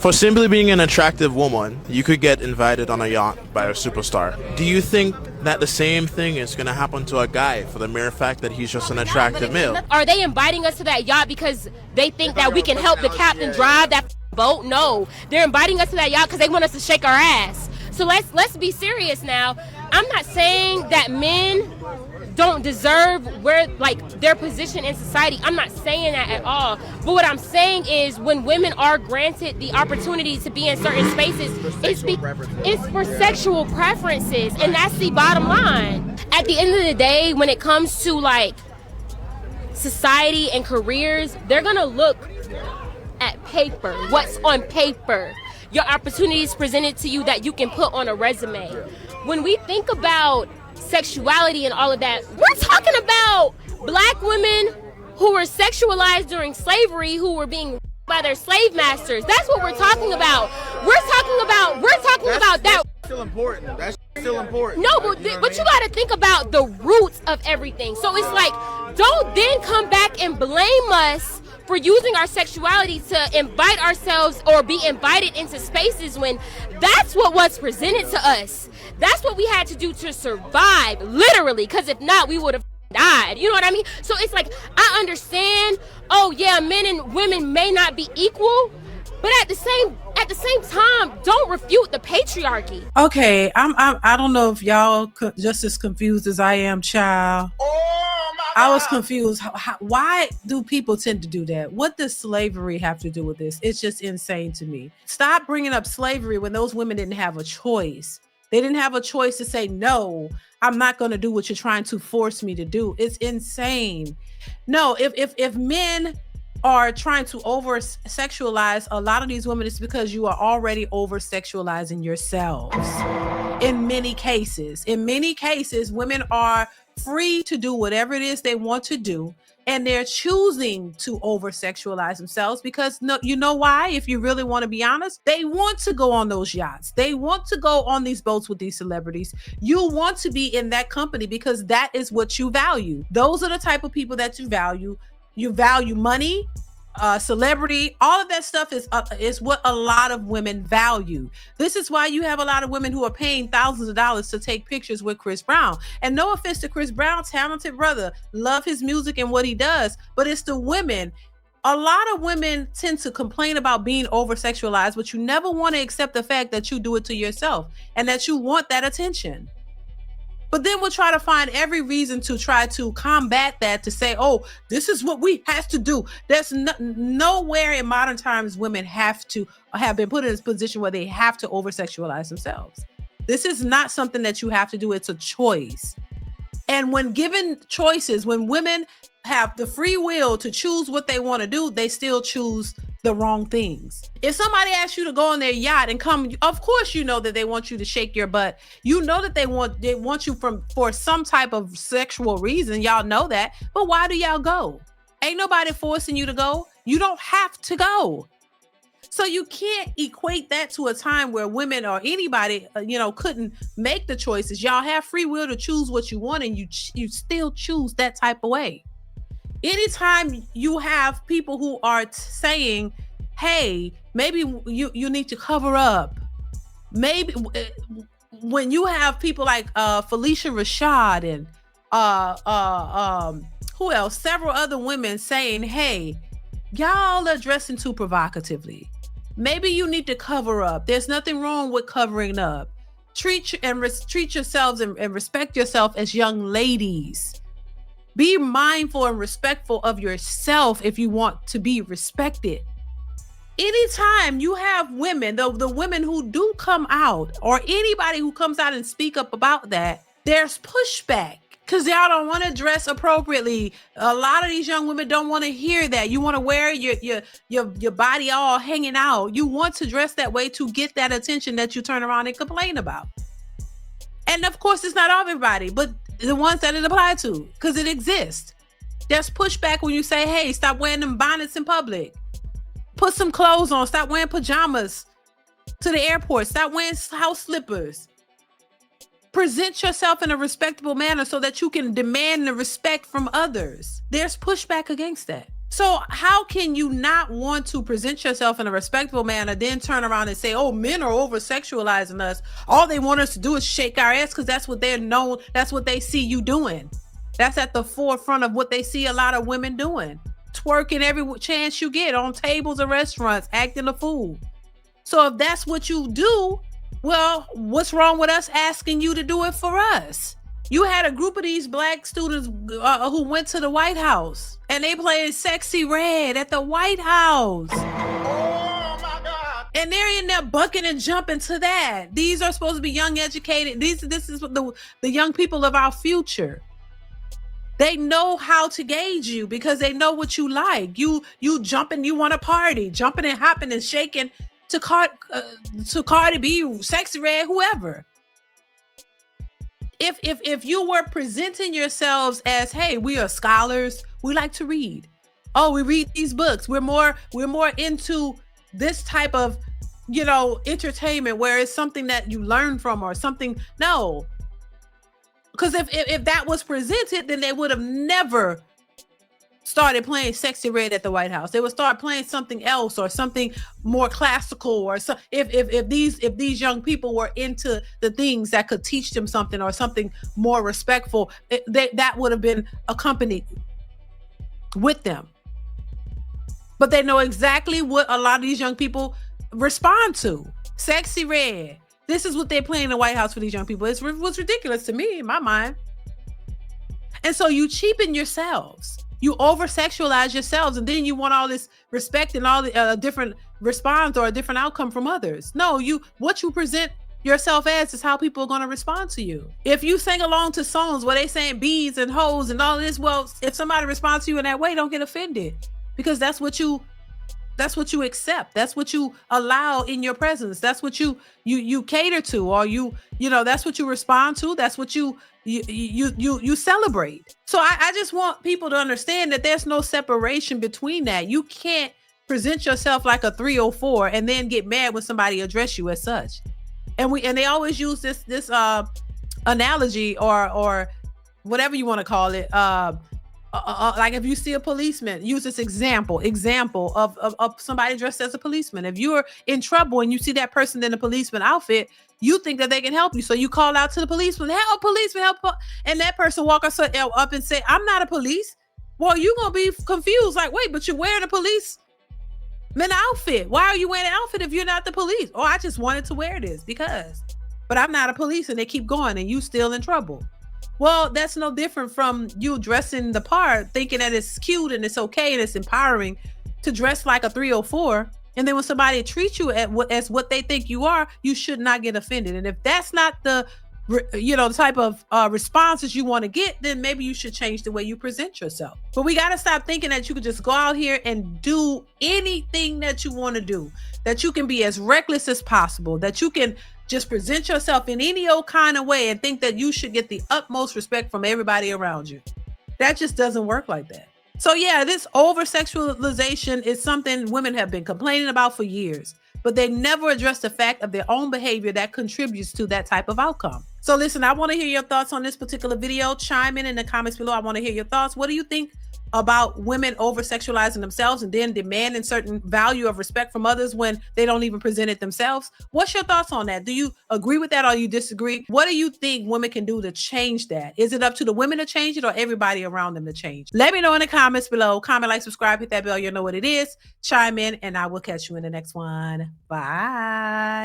For simply being an attractive woman, you could get invited on a yacht by a superstar. Do you think that the same thing is going to happen to a guy for the mere fact that he's just an attractive male? Are they inviting us to that yacht because they think that we can help the captain drive that boat? No, they're inviting us to that yacht because they want us to shake our ass. So let's be serious now. I'm not saying that men don't deserve their position in society. I'm not saying that at all. But what I'm saying is when women are granted the opportunity to be in certain spaces, it's for sexual preferences. And that's the bottom line. At the end of the day, when it comes to like society and careers, they're gonna look at paper, what's on paper, your opportunities presented to you that you can put on a resume. When we think about sexuality and all of that, we're talking about black women who were sexualized during slavery, who were being by their slave masters. That's what we're talking about. We're talking about that. That's still important. That's still important. No, but you got to think about the roots of everything. So it's like, don't then come back and blame us for using our sexuality to invite ourselves or be invited into spaces when that's what was presented to us. That's what we had to do to survive, literally, because if not, we would have died. You know what I mean? So it's like, I understand, oh yeah, men and women may not be equal, but at the same time, don't refute the patriarchy. Okay, I don't know if y'all just as confused as I am, child. I was confused. Why do people tend to do that? What does slavery have to do with this? It's just insane to me. Stop bringing up slavery when those women didn't have a choice. They didn't have a choice to say, no, I'm not going to do what you're trying to force me to do. It's insane. No, if men are trying to over-sexualize a lot of these women, it's because you are already over-sexualizing yourselves. In many cases, women are free to do whatever it is they want to do, and they're choosing to over-sexualize themselves because you know why? If you really want to be honest, they want to go on those yachts. They want to go on these boats with these celebrities. You want to be in that company because that is what you value. Those are the type of people that you value. You value money, celebrity, all of that stuff is what a lot of women value. This is why you have a lot of women who are paying thousands of dollars to take pictures with Chris Brown. And no offense to Chris Brown, talented brother, love his music and what he does, but it's the women. A lot of women tend to complain about being over-sexualized, but you never want to accept the fact that you do it to yourself and that you want that attention. But then we'll try to find every reason to try to combat that, to say, oh, this is what we have to do. There's nowhere in modern times women have been put in this position where they have to over-sexualize themselves. This is not something that you have to do. It's a choice. And when given choices, when women have the free will to choose what they want to do, they still choose the wrong things. If somebody asks you to go on their yacht and come, of course you know that they want you to shake your butt. You know that they want you for some type of sexual reason. Y'all know that. But why do y'all go? Ain't nobody forcing you to go. You don't have to go. So you can't equate that to a time where women or anybody, couldn't make the choices. Y'all have free will to choose what you want, and you still choose that type of way. Anytime you have people who are saying, hey, maybe you need to cover up. Maybe when you have people like Felicia Rashad and who else? Several other women saying, hey, y'all are dressing too provocatively. Maybe you need to cover up. There's nothing wrong with covering up. Treat yourselves and respect yourself as young ladies. Be mindful and respectful of yourself if you want to be respected. Anytime you have women, the women who do come out, or anybody who comes out and speak up about that, there's pushback because y'all don't want to dress appropriately. A lot of these young women don't want to hear that. You want to wear your body all hanging out. You want to dress that way to get that attention that you turn around and complain about. And of course, it's not everybody, but the ones that it applied to, because it exists. There's pushback when you say, hey, stop wearing them bonnets in public. Put some clothes on. Stop wearing pajamas to the airport. Stop wearing house slippers. Present yourself in a respectable manner so that you can demand the respect from others. There's pushback against that. So how can you not want to present yourself in a respectable manner, then turn around and say, oh, men are over-sexualizing us. All they want us to do is shake our ass because that's what they're known. That's what they see you doing. That's at the forefront of what they see a lot of women doing. Twerking every chance you get on tables of restaurants, acting a fool. So if that's what you do, well, what's wrong with us asking you to do it for us? You had a group of these black students who went to the White House and they played Sexy Red at the White House. Oh my God. And they're in there bucking and jumping to that. These are supposed to be young, educated. This is what the young people of our future. They know how to gauge you because they know what you like. You jumping, you want to party, jumping and hopping and shaking to Cardi B, Sexy Red, whoever. If you were presenting yourselves as, hey, we are scholars, we like to read. Oh, we read these books. We're more into this type of, entertainment where it's something that you learn from or something. No. Because if that was presented, then they would have never started playing Sexy Red at the White House. They would start playing something else or something more classical, or so if these young people were into the things that could teach them something or something more respectful, that would have been accompanied with them. But they know exactly what a lot of these young people respond to. Sexy Red. This is what they're playing in the White House for these young people. It was ridiculous to me in my mind. And so you cheapen yourselves. You over-sexualize yourselves, and then you want all this respect and all the different response or a different outcome from others. No, what you present yourself as is how people are going to respond to you. If you sing along to songs where they saying bees and hoes and all this, well, if somebody responds to you in that way, don't get offended, because that's what you accept. That's what you allow in your presence. That's what you cater to, or that's what you respond to. That's what you celebrate. So I just want people to understand that there's no separation between that. You can't present yourself like a 304 and then get mad when somebody address you as such. And they always use this analogy or whatever you want to call it. Like if you see a policeman, use this example of somebody dressed as a policeman. If you're in trouble and you see that person in a policeman outfit, you think that they can help you. So you call out to the policeman, help, policeman, help. And that person walk up and say, I'm not a police. Well, you're going to be confused. Like, wait, but you're wearing a policeman outfit. Why are you wearing an outfit if you're not the police? Oh, I just wanted to wear this but I'm not a police. And they keep going and you still in trouble. Well, that's no different from you dressing the part, thinking that it's cute and it's okay and it's empowering to dress like a 304. And then when somebody treats you as what they think you are, you should not get offended. And if that's not the type of responses you want to get, then maybe you should change the way you present yourself. But we got to stop thinking that you could just go out here and do anything that you want to do, that you can be as reckless as possible, that you can just present yourself in any old kind of way and think that you should get the utmost respect from everybody around you. That just doesn't work like that. So yeah, this over-sexualization is something women have been complaining about for years, but they never address the fact of their own behavior that contributes to that type of outcome. So listen, I want to hear your thoughts on this particular video. Chime in the comments below. I want to hear your thoughts. What do you think about women over-sexualizing themselves and then demanding certain value of respect from others when they don't even present it themselves? What's your thoughts on that? Do you agree with that or you disagree? What do you think women can do to change that? Is it up to the women to change it or everybody around them to change? Let me know in the comments below. Comment, like, subscribe, hit that bell. You know what it is. Chime in and I will catch you in the next one. Bye.